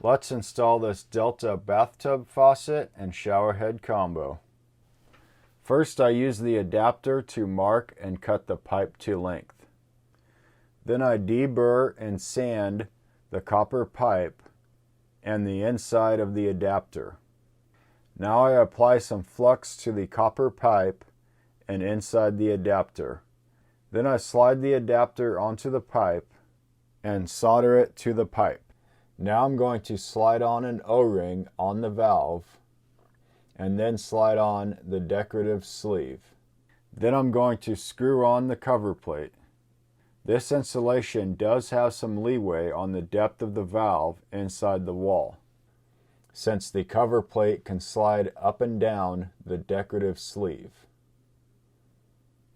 Let's install this Delta bathtub faucet and shower head combo. First, I use the adapter to mark and cut the pipe to length. Then I deburr and sand the copper pipe and the inside of the adapter. Now I apply some flux to the copper pipe and inside the adapter. Then I slide the adapter onto the pipe and solder it to the pipe. Now I'm going to slide on an O-ring on the valve and then slide on the decorative sleeve. Then I'm going to screw on the cover plate. This insulation does have some leeway on the depth of the valve inside the wall, since the cover plate can slide up and down the decorative sleeve.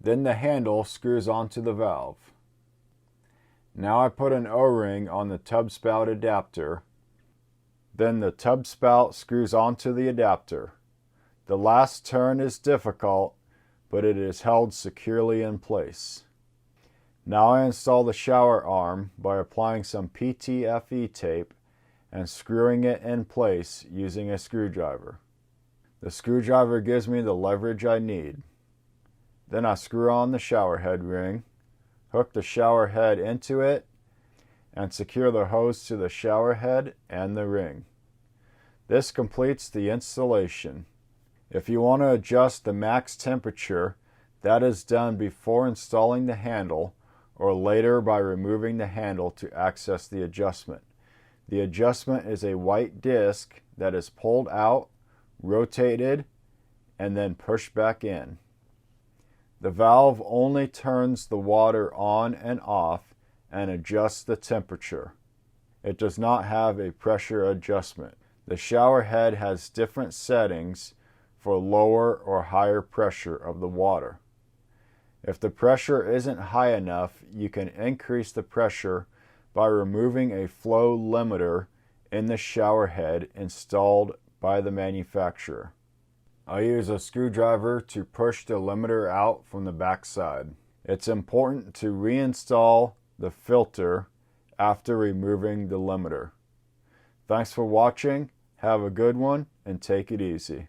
Then the handle screws onto the valve. Now I put an O-ring on the tub spout adapter. Then the tub spout screws onto the adapter. The last turn is difficult, but it is held securely in place. Now I install the shower arm by applying some PTFE tape and screwing it in place using a screwdriver. The screwdriver gives me the leverage I need. Then I screw on the shower head ring, hook the shower head into it, and secure the hose to the shower head and the ring. This completes the installation. If you want to adjust the max temperature, that is done before installing the handle or later by removing the handle to access the adjustment. The adjustment is a white disc that is pulled out, rotated, and then pushed back in. The valve only turns the water on and off and adjusts the temperature. It does not have a pressure adjustment. The shower head has different settings for lower or higher pressure of the water. If the pressure isn't high enough, you can increase the pressure by removing a flow limiter in the shower head installed by the manufacturer. I use a screwdriver to push the limiter out from the back side. It's important to reinstall the filter after removing the limiter. Thanks for watching, have a good one, and take it easy.